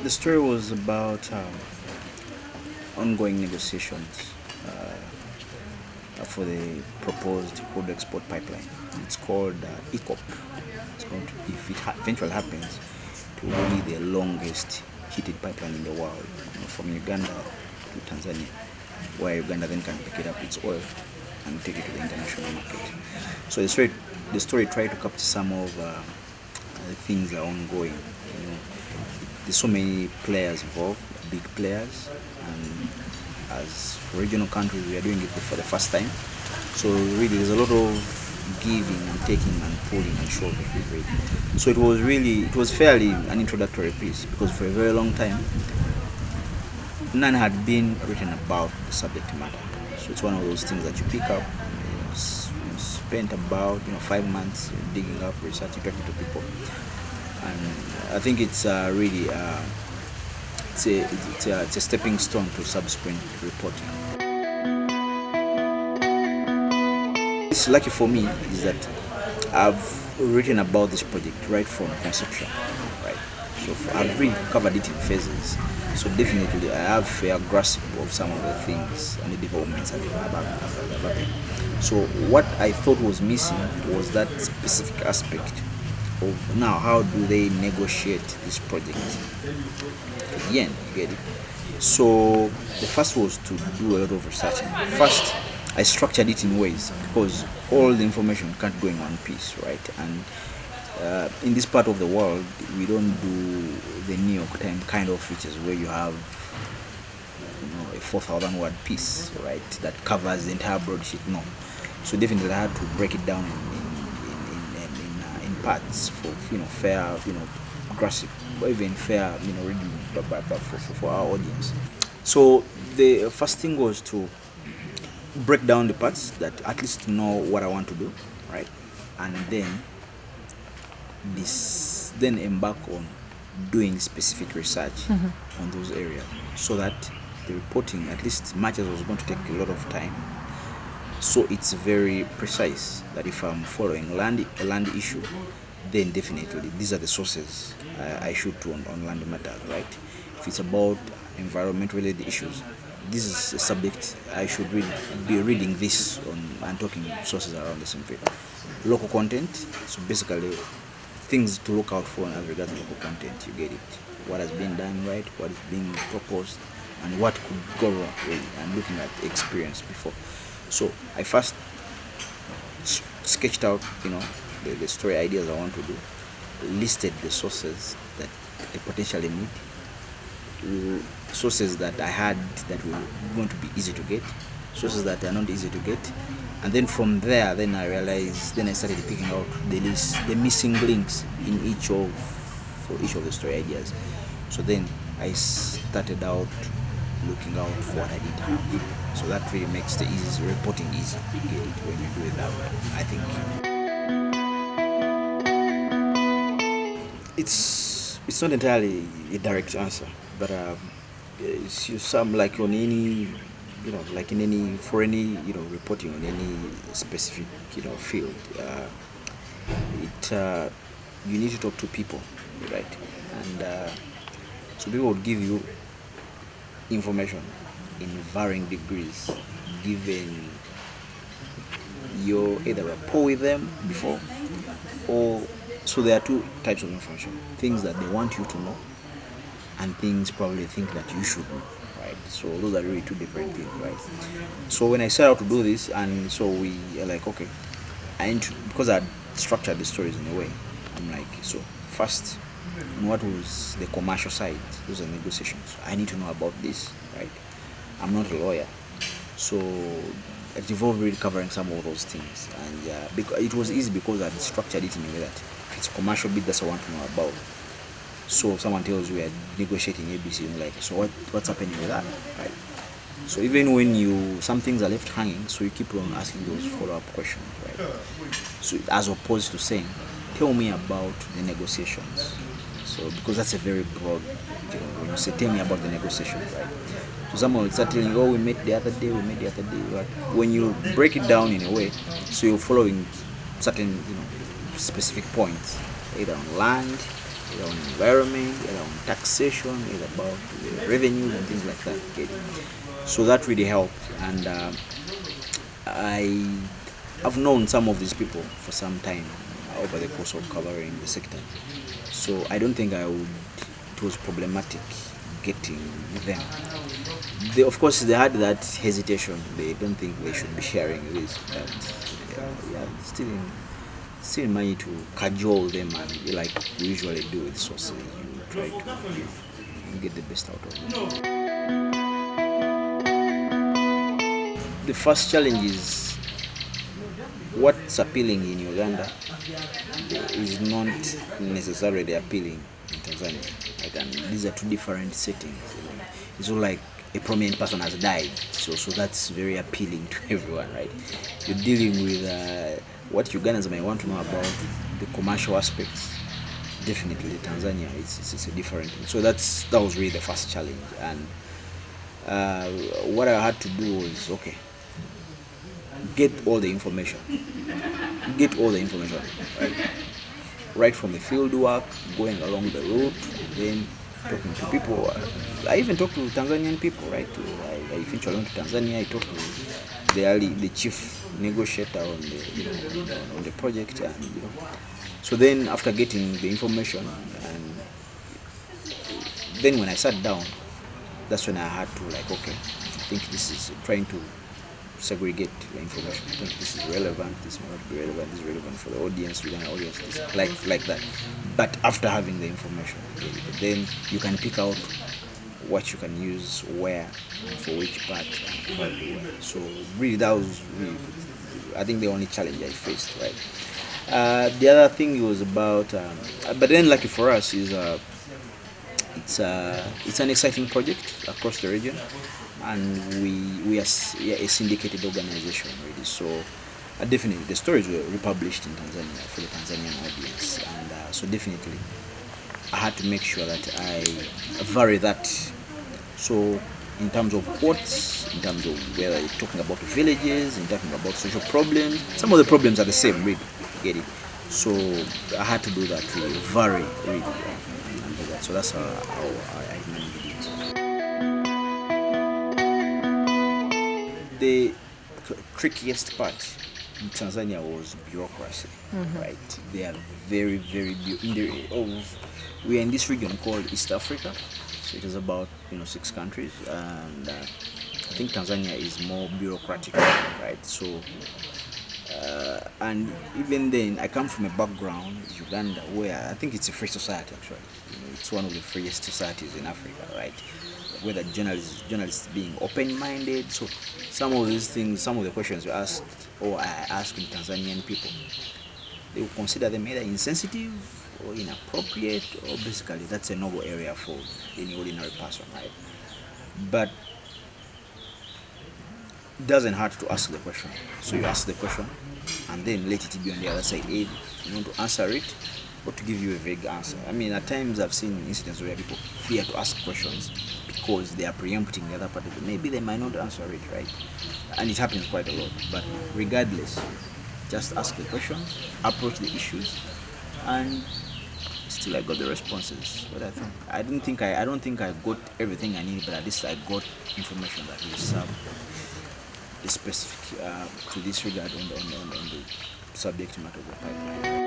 The story was about ongoing negotiations for the proposed crude export pipeline. It's called ECOP. It's going to, if it eventually happens, it will be the longest heated pipeline in the world, from Uganda to Tanzania, where Uganda then can pick it up its oil and take it to the international market. So the story tried to capture some of the things that are ongoing. There's so many players involved, big players, and as regional countries, we are doing it for the first time. So really, there's a lot of giving and taking and pulling and shoving. So it was fairly an introductory piece, because for a very long time, none had been written about the subject matter. So it's one of those things that you pick up, spent about 5 months digging up, researching, talking to people, and I think it's really it's a stepping stone to subsequent reporting. It's lucky for me is that I've written about this project right from conception, right? So I've really covered it in phases. So definitely I have a fair grasp of some of the things and the developments that have happened. So what I thought was missing was that specific aspect of now how do they negotiate this project to the end, you get it? So the first was to do a lot of research. First, I structured it in ways, because all the information can't go in one piece, right? And in this part of the world, we don't do the New York Times kind of features where you have a 4,000 word piece, right, that covers the entire broadsheet. No. So definitely I had to break it down in parts for fair grasp, or even fair reading for our audience. So the first thing was to break down the parts that at least know what I want to do, right, and then embark on doing specific research on those areas, so that the reporting, at least much as was going to take a lot of time, so it's very precise that if I'm following a land issue, then definitely these are the sources I should to on land matters, right? If it's about environment related issues, this is a subject I should be reading this on and talking sources around the same field. Local content, so basically things to look out for as regards local content, you get it. What has been done right, what is being proposed, and what could go wrong, really, and looking at the experience before. So I first sketched out, the story ideas I want to do, listed the sources that I potentially need, sources that I had that were going to be easy to get, sources that are not easy to get, and then from there, I started picking out the missing links in each of the story ideas. So then I started out looking out for what I didn't have. So that really makes the reporting easy. You get it when you do it that way, I think. It's not entirely a direct answer, but it's some like on any like in any for any reporting on any specific field. You need to talk to people, right? And so people would give you information in varying degrees, given your either rapport with them before, or so there are two types of information: things that they want you to know, and things probably think that you should know, right? So those are really two different things, right? So when I set out to do this, and so we are like, okay, because I structured the stories in a way, I'm like, so first, what was the commercial side? Those are negotiations. I need to know about this, right? I'm not a lawyer, so it involved really covering some of those things, and because it was easy because I structured it in a way that if it's a commercial bit, that's what I want to know about. So if someone tells you we are negotiating ABC, you're like, so what's happening with that, right? So even when some things are left hanging, so you keep on asking those follow-up questions, right? So as opposed to saying, tell me about the negotiations. So because that's a very broad, when you say tell me about the negotiations, right? So someone will start telling you, oh, we met the other day, But when you break it down in a way, so you're following certain, specific points, either on land, either on environment, either on taxation, either about the revenues and things like that. Okay. So that really helped, and I've known some of these people for some time over the course of covering the sector. So I don't think it was problematic getting them. Of course, they had that hesitation. They don't think they should be sharing this, but yeah, still managed to cajole them, and like we usually do with sources, you try to get the best out of them. The first challenge is what's appealing in Uganda is not necessarily appealing in Tanzania. Like, and these are two different settings. It's all like a prominent person has died, so that's very appealing to everyone, right? You're dealing with what Ugandans may want to know about the commercial aspects. Definitely, Tanzania, it's a different thing. So that was really the first challenge, and what I had to do was get all the information, right from the field work, going along the route, and then talking to people. I even talked to Tanzanian people, right? I eventually went to Tanzania. I talked to the chief negotiator on the project, and so then after getting the information, and then when I sat down, that's when I had to I think this is trying to segregate the information. I think this is relevant, this may not be relevant, this is relevant for the audience, this, like that. But after having the information, then you can pick out what you can use where and for which part and probably where. So really that was really, I think, the only challenge I faced, right? The other thing was about, but then lucky for us is it's an exciting project across the region, and we are a syndicated organization really. So definitely the stories were republished in Tanzania for the Tanzanian audience, and so definitely I had to make sure that I vary that. So in terms of quotes, in terms of whether you're talking about villages, in talking about social problems, some of the problems are the same, really. Get it? So I had to do that really, vary really, and do that. So that's how I managed it. The trickiest part in Tanzania was bureaucracy, right? They are very, very we are in this region called East Africa. So it is about 6 countries, and I think Tanzania is more bureaucratic, right? So and even then, I come from a background, Uganda, where I think it's a free society actually. It's one of the freest societies in Africa, right? Where the journalists being open-minded. So some of these things, some of the questions you asked, or I asked in Tanzanian people, they will consider them either insensitive or inappropriate, or basically that's a noble area for any ordinary person, right? But it doesn't hurt to ask the question. So you ask the question and then let it be on the other side. Either you want to answer it or to give you a vague answer. I mean, at times I've seen incidents where people fear to ask questions because they are preempting the other party. Maybe they might not answer it, right? And it happens quite a lot. But regardless, just ask the questions, approach the issues, and still I got the responses. What I think, I don't think I got everything I needed, but at least I got information that will serve the specific to this regard on the subject matter of the pipeline.